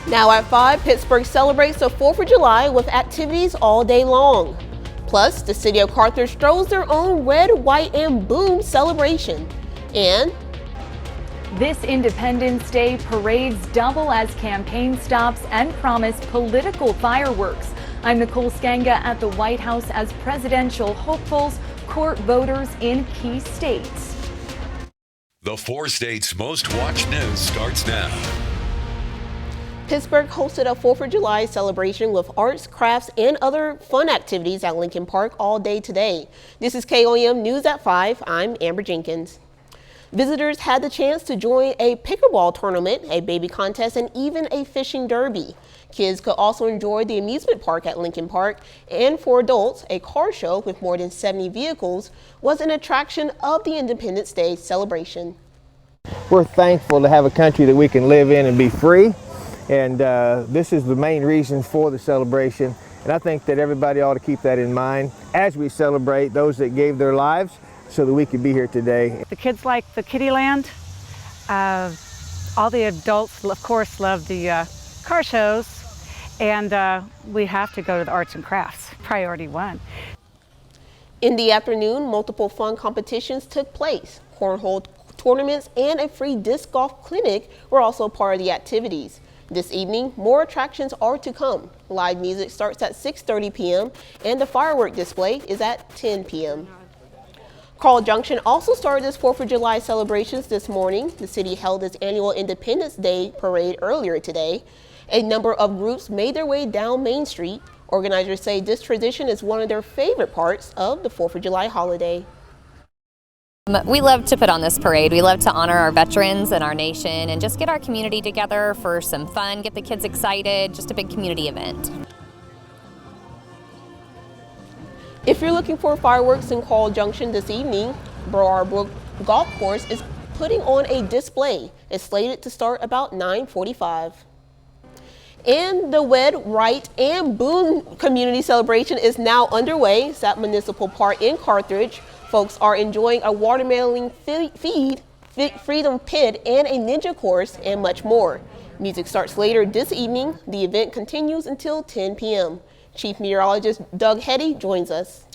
Now at 5, Pittsburgh celebrates the 4th of July with activities all day long. Plus, the city of Carthage throws their own red, white, and boom celebration. And this Independence Day parades double as campaign stops and promise political fireworks. I'm Nicole Skanga at the White House as presidential hopefuls court voters in key states. The 4 states' most watched news starts now. Pittsburgh hosted a 4th of July celebration with arts, crafts, and other fun activities at Lincoln Park all day today. This is KOAM News at 5. I'm Amber Jenkins. Visitors had the chance to join a pickleball tournament, a baby contest, and even a fishing derby. Kids could also enjoy the amusement park at Lincoln Park, and for adults, a car show with more than 70 vehicles was an attraction of the Independence Day celebration. We're thankful to have a country that we can live in and be free. And this is the main reason for the celebration. And I think that everybody ought to keep that in mind as we celebrate those that gave their lives so that we could be here today. The kids like the kiddie land. All the adults, of course, love the car shows. And we have to go to the arts and crafts, priority 1. In the afternoon, multiple fun competitions took place. Cornhole tournaments and a free disc golf clinic were also part of the activities. This evening, more attractions are to come. Live music starts at 6:30 p.m. and the firework display is at 10 p.m. Carl Junction also started its 4th of July celebrations this morning. The city held its annual Independence Day parade earlier today. A number of groups made their way down Main Street. Organizers say this tradition is one of their favorite parts of the 4th of July holiday. We love to put on this parade. We love to honor our veterans and our nation and just get our community together for some fun, get the kids excited, just a big community event. If you're looking for fireworks in Carl Junction this evening, Broad Brook Golf Course is putting on a display. It's slated to start about 9:45. And the Wed, Right, and Boone community celebration is now underway at Municipal Park in Carthage. Folks are enjoying a watermelon feed, freedom pit, and a ninja course, and much more. Music starts later this evening. The event continues until 10 p.m. Chief Meteorologist Doug Hetty joins us.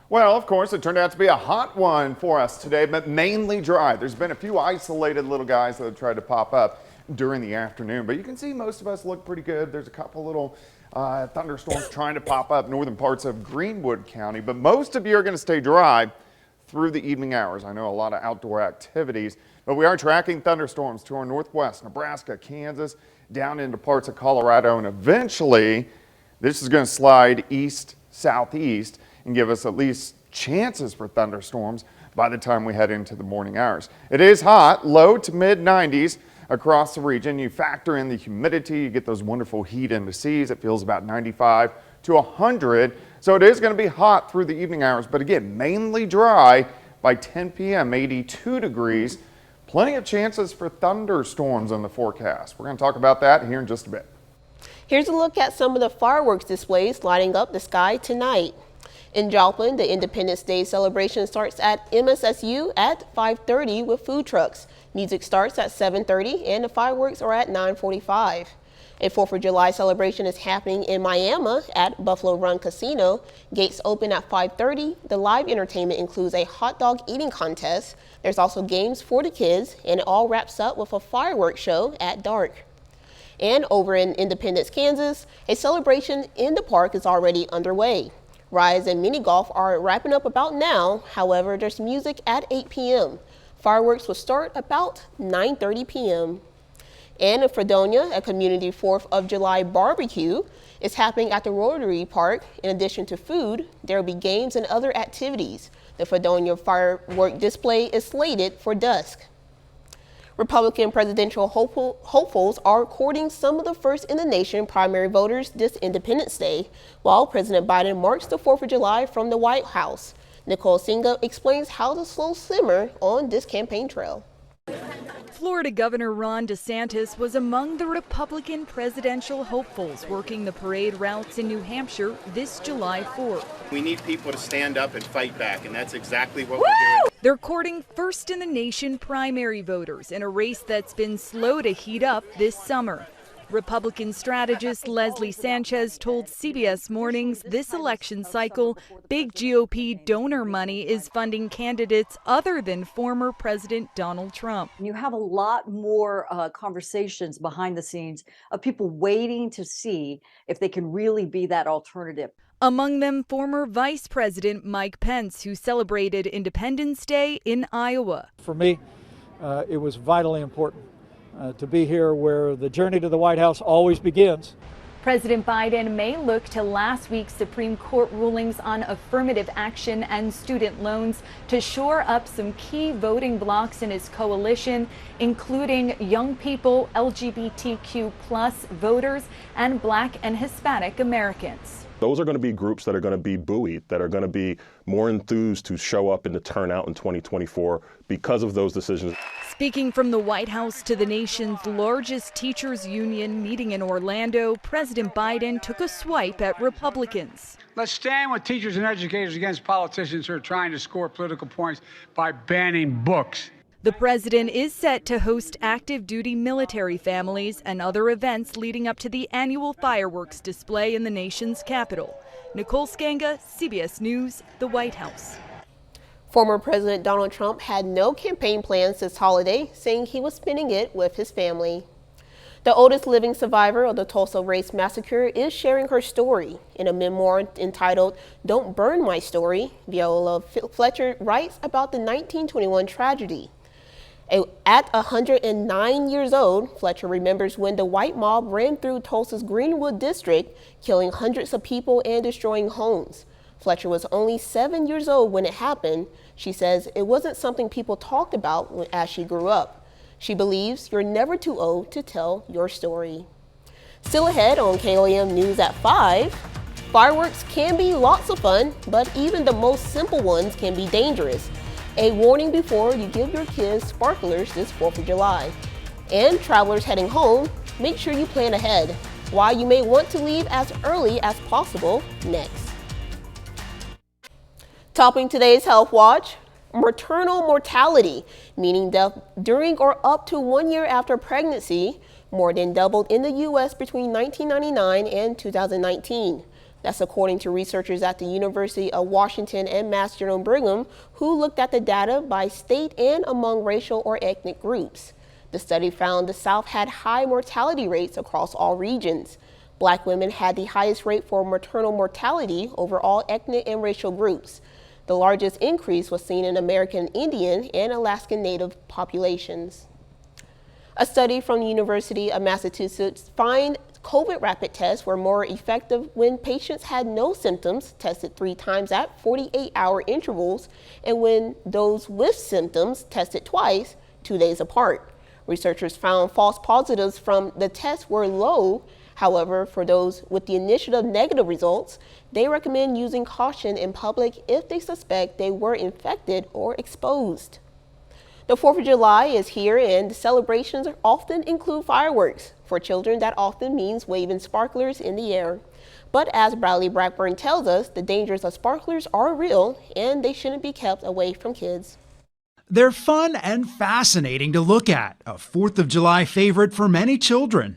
Well, of course, it turned out to be a hot one for us today, but mainly dry. There's been a few isolated little guys that have tried to pop up during the afternoon, but you can see most of us look pretty good. There's a couple little thunderstorms trying to pop up northern parts of Greenwood County, but most of you are going to stay dry through the evening hours. I know a lot of outdoor activities, but we are tracking thunderstorms to our northwest, Nebraska, Kansas, down into parts of Colorado, and eventually this is going to slide east, southeast, and give us at least chances for thunderstorms by the time we head into the morning hours. It is hot, low to mid 90s across the region. You factor in the humidity, you get those wonderful heat indices. It feels about 95 to 100. So it is going to be hot through the evening hours, but again, mainly dry by 10 p.m., 82 degrees. Plenty of chances for thunderstorms in the forecast. We're going to talk about that here in just a bit. Here's a look at some of the fireworks displays lighting up the sky tonight. In Joplin, the Independence Day celebration starts at MSSU at 5:30 with food trucks. Music starts at 7:30 and the fireworks are at 9:45. A 4th of July celebration is happening in Miami at Buffalo Run Casino. Gates open at 5:30. The live entertainment includes a hot dog eating contest. There's also games for the kids, and it all wraps up with a fireworks show at dark. And over in Independence, Kansas, a celebration in the park is already underway. Rides and mini golf are wrapping up about now. However, there's music at 8 p.m. Fireworks will start about 9:30 p.m. And in Fredonia, a community 4th of July barbecue is happening at the Rotary Park. In addition to food, there will be games and other activities. The Fredonia firework display is slated for dusk. Republican presidential hopefuls are courting some of the first in the nation primary voters this Independence Day, while President Biden marks the 4th of July from the White House. Nicole Skanga explains how to slow simmer on this campaign trail. Florida Governor Ron DeSantis was among the Republican presidential hopefuls working the parade routes in New Hampshire this July 4th. We need people to stand up and fight back, and that's exactly what we're doing. They're courting first in the nation primary voters in a race that's been slow to heat up this summer. Republican strategist Leslie Sanchez told CBS Mornings this election cycle, big GOP donor money is funding candidates other than former President Donald Trump. You have a lot more conversations behind the scenes of people waiting to see if they can really be that alternative. Among them, former Vice President Mike Pence, who celebrated Independence Day in Iowa. For me, it was vitally important to be here where the journey to the White House always begins. President Biden may look to last week's Supreme Court rulings on affirmative action and student loans to shore up some key voting blocs in his coalition, including young people, LGBTQ+ voters, and Black and Hispanic Americans. Those are going to be groups that are going to be buoyed, that are going to be more enthused to show up and to turn out in 2024 because of those decisions. Speaking from the White House to the nation's largest teachers union meeting in Orlando, President Biden took a swipe at Republicans. Let's stand with teachers and educators against politicians who are trying to score political points by banning books. The president is set to host active duty military families and other events leading up to the annual fireworks display in the nation's capital. Nicole Skanga, CBS News, the White House. Former President Donald Trump had no campaign plans this holiday, saying he was spending it with his family. The oldest living survivor of the Tulsa race massacre is sharing her story. In a memoir entitled "Don't Burn My Story," Viola Fletcher writes about the 1921 tragedy. At 109 years old, Fletcher remembers when the white mob ran through Tulsa's Greenwood district, killing hundreds of people and destroying homes. Fletcher was only 7 years old when it happened. She says it wasn't something people talked about as she grew up. She believes you're never too old to tell your story. Still ahead on KOAM News at 5, fireworks can be lots of fun, but even the most simple ones can be dangerous. A warning before you give your kids sparklers this 4th of July. And travelers heading home, make sure you plan ahead. Why you may want to leave as early as possible next. Topping today's Health Watch, maternal mortality, meaning death during or up to 1 year after pregnancy, more than doubled in the U.S. between 1999 and 2019. That's according to researchers at the University of Washington and Mass General Brigham, who looked at the data by state and among racial or ethnic groups. The study found the South had high mortality rates across all regions. Black women had the highest rate for maternal mortality over all ethnic and racial groups. The largest increase was seen in American Indian and Alaskan Native populations. A study from the University of Massachusetts found COVID rapid tests were more effective when patients had no symptoms, tested 3 times at 48-hour intervals, and when those with symptoms tested twice, 2 days apart. Researchers found false positives from the tests were low. However, for those with the initial negative results, they recommend using caution in public if they suspect they were infected or exposed. The 4th of July is here, and the celebrations often include fireworks. For children, that often means waving sparklers in the air. But as Bradley Blackburn tells us, the dangers of sparklers are real, and they shouldn't be kept away from kids. They're fun and fascinating to look at, a 4th of July favorite for many children.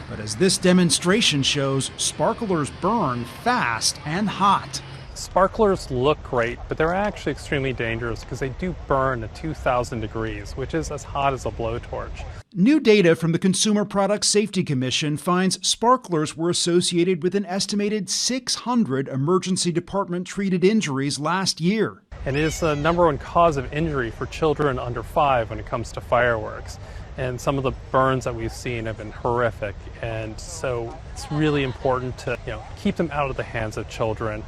But as this demonstration shows, sparklers burn fast and hot. Sparklers look great, but they're actually extremely dangerous because they do burn at 2,000 degrees, which is as hot as a blowtorch. New data from the Consumer Product Safety Commission finds sparklers were associated with an estimated 600 emergency department treated injuries last year. And it is the #1 cause of injury for children under 5 when it comes to fireworks. And some of the burns that we've seen have been horrific. And so it's really important to, keep them out of the hands of children.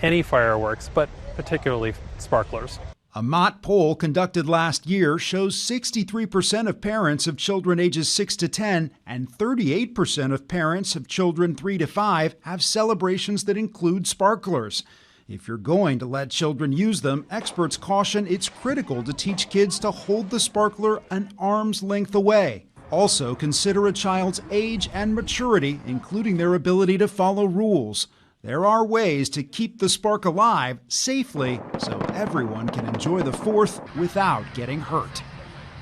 Any fireworks, but particularly sparklers. A Mott poll conducted last year shows 63% of parents of children ages 6 to 10 and 38% of parents of children 3 to 5 have celebrations that include sparklers. If you're going to let children use them, experts caution it's critical to teach kids to hold the sparkler an arm's length away. Also, consider a child's age and maturity, including their ability to follow rules. There are ways to keep the spark alive safely so everyone can enjoy the 4th without getting hurt.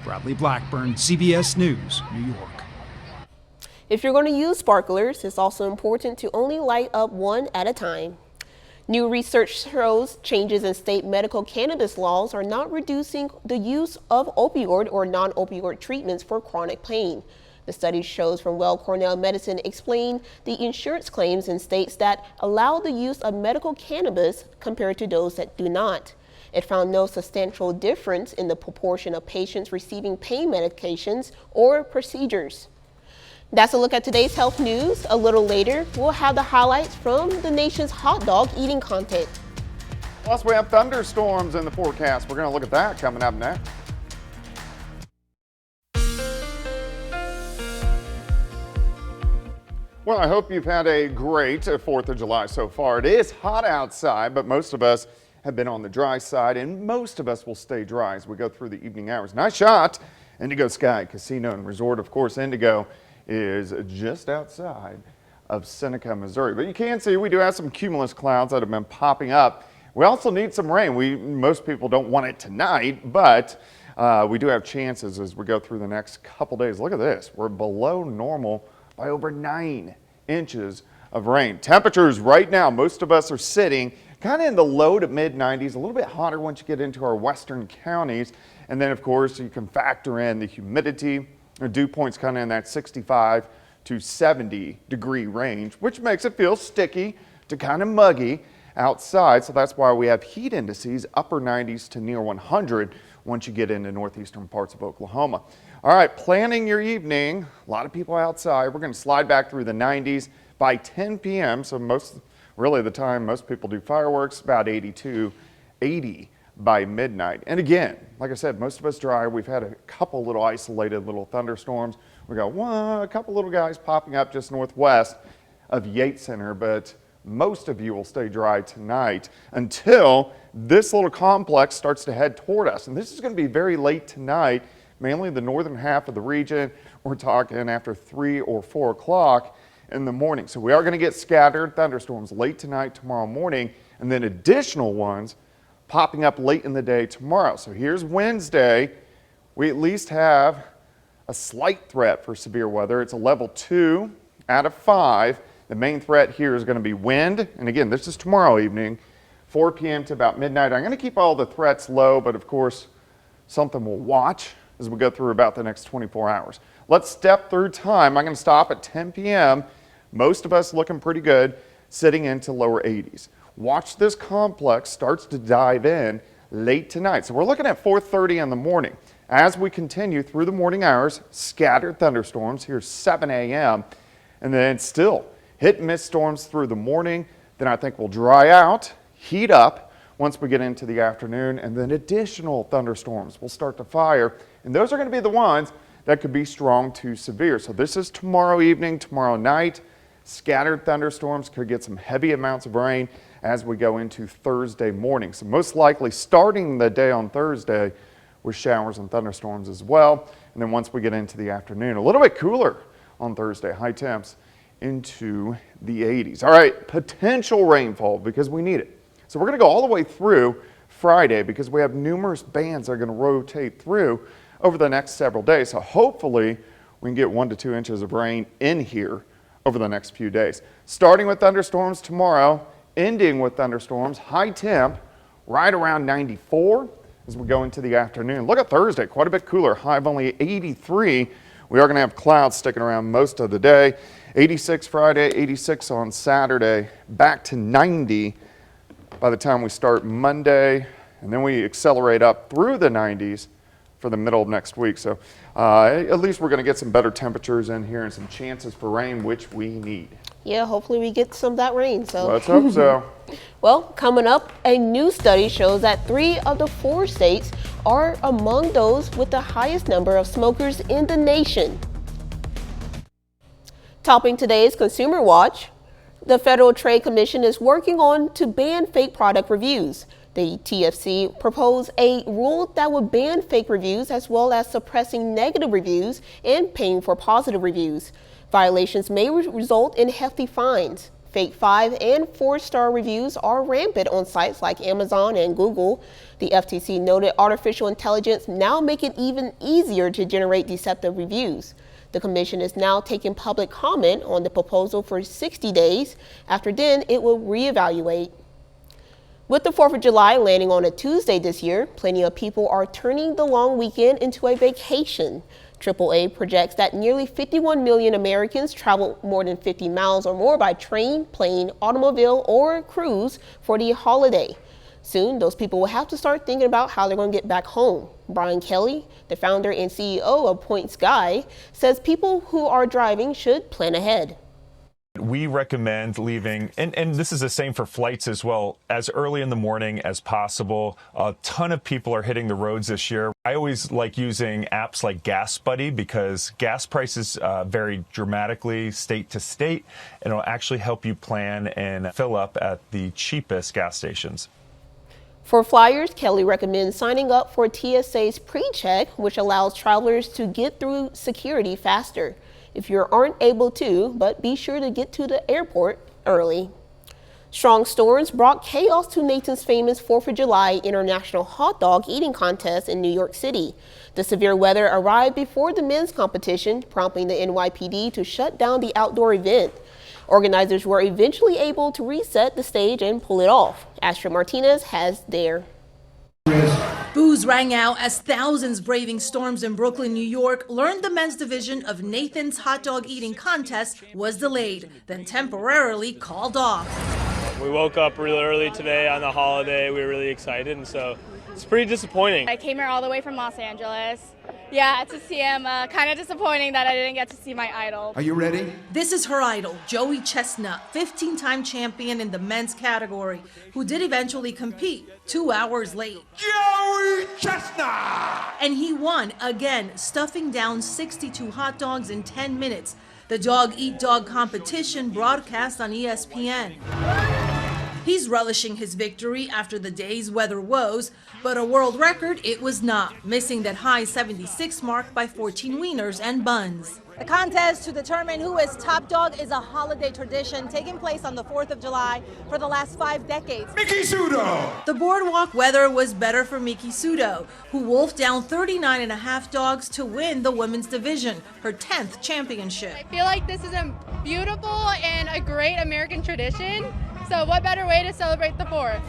Bradley Blackburn, CBS News, New York. If you're going to use sparklers, it's also important to only light up one at a time. New research shows changes in state medical cannabis laws are not reducing the use of opioid or non-opioid treatments for chronic pain. The study shows from Weill Cornell Medicine explain the insurance claims in states that allow the use of medical cannabis compared to those that do not. It found no substantial difference in the proportion of patients receiving pain medications or procedures. That's a look at today's health news. A little later, we'll have the highlights from the nation's hot dog eating contest. Plus, we have thunderstorms in the forecast. We're going to look at that coming up next. Well, I hope you've had a great 4th of July so far. It is hot outside, but most of us have been on the dry side, and most of us will stay dry as we go through the evening hours. Nice shot. Indigo Sky Casino and Resort, of course, Indigo is just outside of Seneca, Missouri. But you can see we do have some cumulus clouds that have been popping up. We also need some rain. Most people don't want it tonight, but we do have chances as we go through the next couple days. Look at this. We're below normal by over 9 inches of rain. Temperatures right now, most of us are sitting kind of in the low to mid 90s, a little bit hotter once you get into our western counties. And then, of course, you can factor in the humidity. Dew points kind of in that 65 to 70 degree range, which makes it feel sticky to kind of muggy outside. So that's why we have heat indices upper 90s to near 100 once you get into northeastern parts of Oklahoma. All right, planning your evening. A lot of people outside. We're going to slide back through the 90s by 10 p.m. So really the time most people do fireworks, about 82, 80 by midnight. And again, like I said, most of us dry. We've had a couple little isolated little thunderstorms. We got a couple little guys popping up just northwest of Yates Center, but most of you will stay dry tonight until this little complex starts to head toward us. And this is going to be very late tonight, mainly the northern half of the region. We're talking after 3 or 4 o'clock in the morning. So we are going to get scattered thunderstorms late tonight, tomorrow morning, and then additional ones popping up late in the day tomorrow. So here's Wednesday. We at least have a slight threat for severe weather. It's a level 2 out of 5. The main threat here is going to be wind. And again, this is tomorrow evening, 4 p.m. to about midnight. I'm going to keep all the threats low, but of course, something we'll watch as we go through about the next 24 hours. Let's step through time. I'm going to stop at 10 p.m. Most of us looking pretty good, sitting into lower 80s. Watch this complex starts to dive in late tonight. So we're looking at 4:30 in the morning. As we continue through the morning hours, scattered thunderstorms. Here's 7 a.m. and then still hit and miss storms through the morning. Then I think we'll dry out, heat up once we get into the afternoon, and then additional thunderstorms will start to fire. And those are going to be the ones that could be strong to severe. So this is tomorrow evening, tomorrow night. Scattered thunderstorms could get some heavy amounts of rain as we go into Thursday morning. So most likely starting the day on Thursday with showers and thunderstorms as well. And then once we get into the afternoon, a little bit cooler on Thursday, high temps into the 80s. All right, potential rainfall because we need it. So we're going to go all the way through Friday because we have numerous bands that are going to rotate through over the next several days. So hopefully we can get 1 to 2 inches of rain in here over the next few days. Starting with thunderstorms tomorrow, ending with thunderstorms, high temp right around 94 as we go into the afternoon. Look at Thursday, quite a bit cooler, high of only 83. We are going to have clouds sticking around most of the day. 86 Friday, 86 on Saturday, back to 90 by the time we start Monday, and then we accelerate up through the 90s for the middle of next week. So at least we're going to get some better temperatures in here and some chances for rain, which we need. Yeah, hopefully we get some of that rain. So let's hope so. Well, coming up, a new study shows that 3 of the 4 states are among those with the highest number of smokers in the nation. Topping today's Consumer Watch, the Federal Trade Commission is working on to ban fake product reviews. The TFC proposed a rule that would ban fake reviews as well as suppressing negative reviews and paying for positive reviews. Violations may result in hefty fines. Fake 5- and 4-star reviews are rampant on sites like Amazon and Google. The FTC noted artificial intelligence now make it even easier to generate deceptive reviews. The commission is now taking public comment on the proposal for 60 days. After then, it will reevaluate. With the 4th of July landing on a Tuesday this year, plenty of people are turning the long weekend into a vacation. AAA projects that nearly 51 million Americans travel more than 50 miles or more by train, plane, automobile, or cruise for the holiday. Soon, those people will have to start thinking about how they're going to get back home. Brian Kelly, the founder and CEO of Point Sky, says people who are driving should plan ahead. We recommend leaving, and this is the same for flights as well, as early in the morning as possible. A ton of people are hitting the roads this year. I always like using apps like Gas Buddy because gas prices vary dramatically state to state, and it'll actually help you plan and fill up at the cheapest gas stations. For flyers, Kelly recommends signing up for TSA's pre-check, which allows travelers to get through security faster. If you aren't able to, but be sure to get to the airport early. Strong storms brought chaos to Nathan's famous 4th of July International Hot Dog Eating Contest in New York City. The severe weather arrived before the men's competition, prompting the NYPD to shut down the outdoor event. Organizers were eventually able to reset the stage and pull it off. Astrid Martinez has there. Boos rang out as thousands braving storms in Brooklyn, New York, learned the men's division of Nathan's hot dog eating contest was delayed, then temporarily called off. We woke up really early today on the holiday. We were really excited, and so it's pretty disappointing. I came here all the way from Los Angeles. Yeah, to see him. Kind of disappointing that I didn't get to see my idol. Are you ready? This is her idol, Joey Chestnut, 15-time champion in the men's category, who did eventually compete 2 hours late. Joey Chestnut! And he won again, stuffing down 62 hot dogs in 10 minutes. The Dog Eat Dog competition broadcast on ESPN. He's relishing his victory after the day's weather woes, but a world record it was not, missing that high 76 mark by 14 wieners and buns. The contest to determine who is top dog is a holiday tradition taking place on the 4th of July for the last 5 decades. Miki Sudo! The boardwalk weather was better for Miki Sudo, who wolfed down 39.5 dogs to win the women's division, her 10th championship. I feel like this is a beautiful and a great American tradition. So what better way to celebrate the 4th?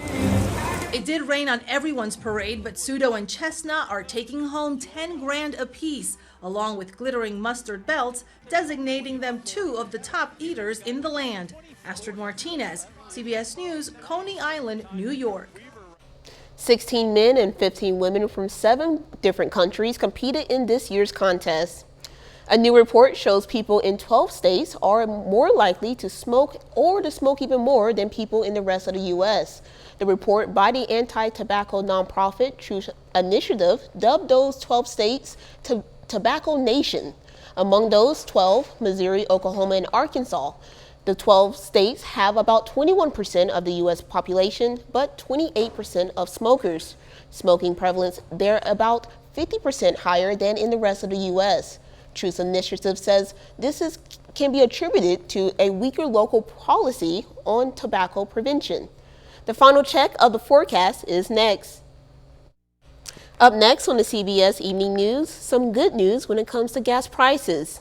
It did rain on everyone's parade, but Sudo and Chestnut are taking home 10 grand apiece, along with glittering mustard belts, designating them 2 of the top eaters in the land. Astrid Martinez, CBS News, Coney Island, New York. 16 men and 15 women from 7 different countries competed in this year's contest. A new report shows people in 12 states are more likely to smoke or to smoke even more than people in the rest of the U.S. The report by the anti-tobacco nonprofit Truth Initiative dubbed those 12 states Tobacco Nation. Among those 12, Missouri, Oklahoma, and Arkansas. The 12 states have about 21% of the U.S. population, but 28% of smokers. Smoking prevalence there about 50% higher than in the rest of the U.S. Truth Initiative says this can be attributed to a weaker local policy on tobacco prevention. The final check of the forecast is next. Up next on the CBS Evening News, some good news when it comes to gas prices.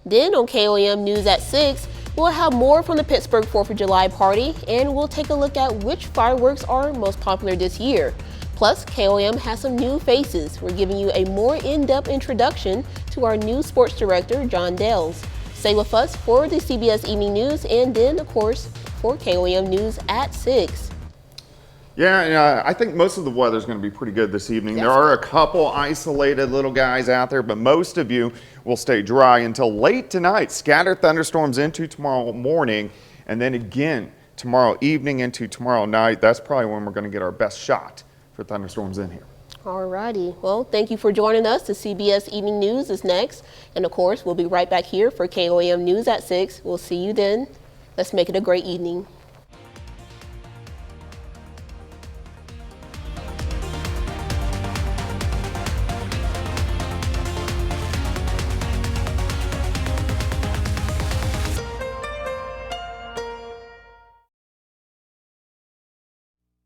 Then on KOAM News at 6, we'll have more from the Pittsburgh 4th of July party, and we'll take a look at which fireworks are most popular this year. Plus, KOAM has some new faces. We're giving you a more in-depth introduction to our new sports director, John Dales. Stay with us for the CBS Evening News and then, of course, for KOAM News at 6. Yeah, I think most of the weather is going to be pretty good this evening. There are a couple isolated little guys out there, but most of you will stay dry until late tonight. Scattered thunderstorms into tomorrow morning, and then again tomorrow evening into tomorrow night. That's probably when we're going to get our best shot for thunderstorms in here. Alrighty, well, thank you for joining us. The CBS Evening News is next, and of course, we'll be right back here for KOAM News at 6. We'll see you then. Let's make it a great evening.